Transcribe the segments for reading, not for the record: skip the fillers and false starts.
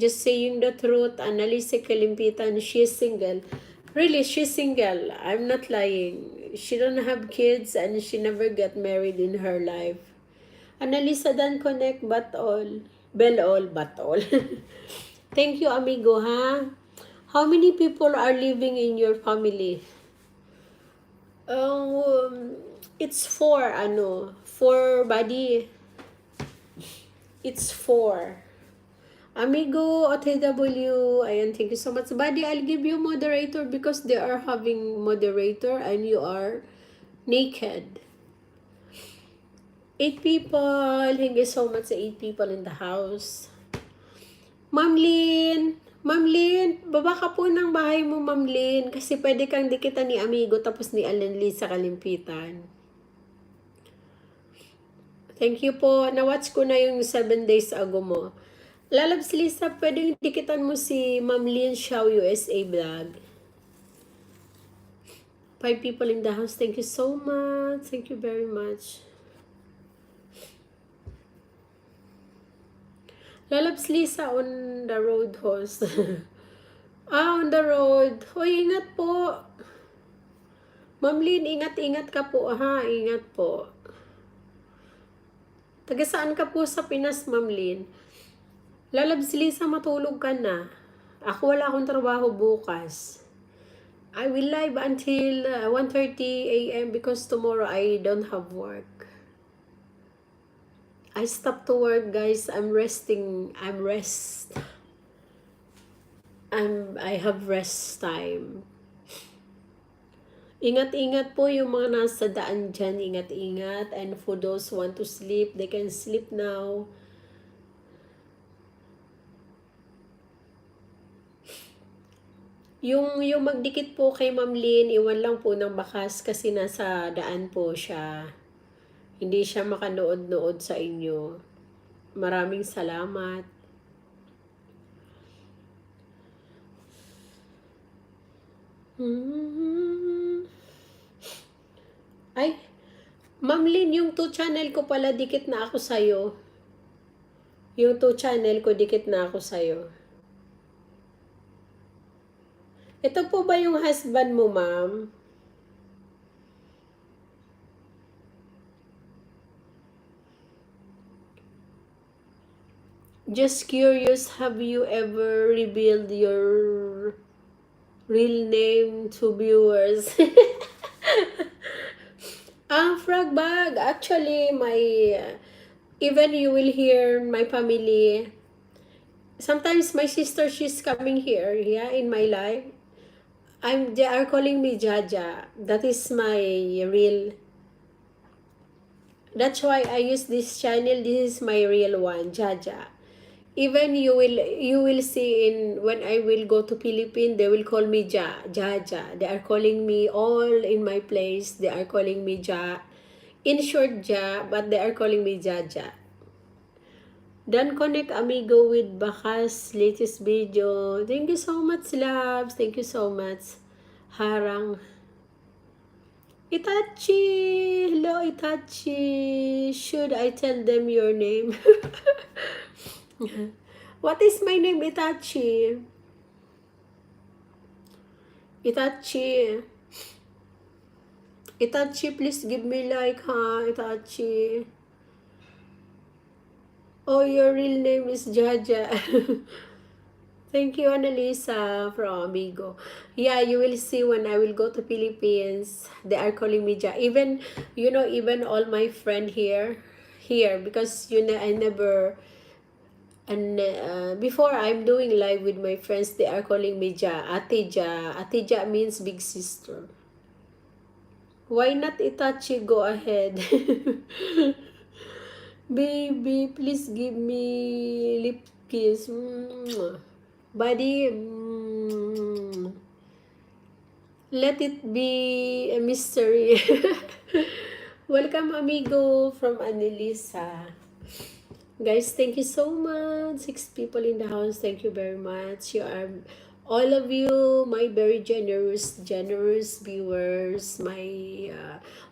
just saying the truth. Annalisa Kalimpitan, she's single. Really, she's single. I'm not lying. She don't have kids and she never got married in her life. Annalisa Dan Connect, but all. Bell all, but all. Thank you, amigo, ha? How many people are living in your family? It's four, four, buddy. It's four. Amigo, OTW, ayan, thank you so much. Buddy, I'll give you moderator because they are having moderator and you are naked. 8 people. Thank you so much sa 8 people in the house. Ma'am Lynn, baba ka po ng bahay mo, Ma'am Lynn, kasi pwede kang dikitan ni Amigo tapos ni Alan Lee sa Kalimpitan. Thank you po. Na-watch ko na yung 7 days ago mo. Lalabs Lisa, pwedeng dikitan mo si Ma'am Lynn Xiao USA Vlog. 5 people in the house. Thank you so much. Thank you very much. Lalabs Lisa on the road, host. On the road. Hoy, ingat po. Ma'am Lynn, ingat ka po, ha? Ingat po. Taga saan ka po sa Pinas, Ma'am Lynn? Lalabs Lisa, matulog ka na. Ako wala akong trabaho bukas. I will live until 1:30 a.m. because tomorrow I don't have work. I stopped to work, guys. I'm resting. I have rest time. Ingat-ingat po yung mga nasa daan dyan. Ingat-ingat. And for those who want to sleep, they can sleep now. Yung magdikit po kay Ma'am Lynn, iwan lang po ng bakas kasi nasa daan po siya. Hindi siya makanood-nood sa inyo. Maraming salamat. Ay, Ma'am Lynn, yung 2 channel ko pala, dikit na ako sa'yo. Yung 2 channel ko, dikit na ako sa'yo. Ito po ba yung husband mo, ma'am? Just curious, have you ever revealed your real name to viewers? Frog bag. Actually, even you will hear my family. Sometimes my sister, she's coming here, in my life. They are calling me Jaja. That is my real. That's why I use this channel. This is my real one, Jaja. Even you will see when I will go to Philippines, they will call me Jaja. They are calling me all in my place. They are calling me Ja. In short, Ja, but they are calling me Jaja. Dan Connect amigo with Bakas latest video. Thank you so much, loves. Thank you so much. Harang. Itachi. Hello, Itachi. Should I tell them your name? What is my name, Itachi? Itachi. Itachi, please give me like, ha, Itachi. Oh, your real name is Jaja. Thank you, Annalisa from Amigo. Yeah, you will see when I will go to Philippines, they are calling me Ja. Even all my friend here, because I never, and before I'm doing live with my friends, they are calling me Ja. Ate Ja. Ate Ja means big sister. Why not Itachi? Go ahead. Baby, please give me lip kiss. Buddy, let it be a mystery. Welcome, amigo from Annalisa. Guys, thank you so much. 6 people in the house. Thank you very much. You are all of you, my very generous viewers.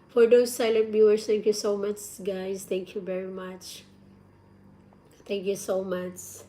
For those silent viewers, thank you so much, guys. Thank you very much. Thank you so much.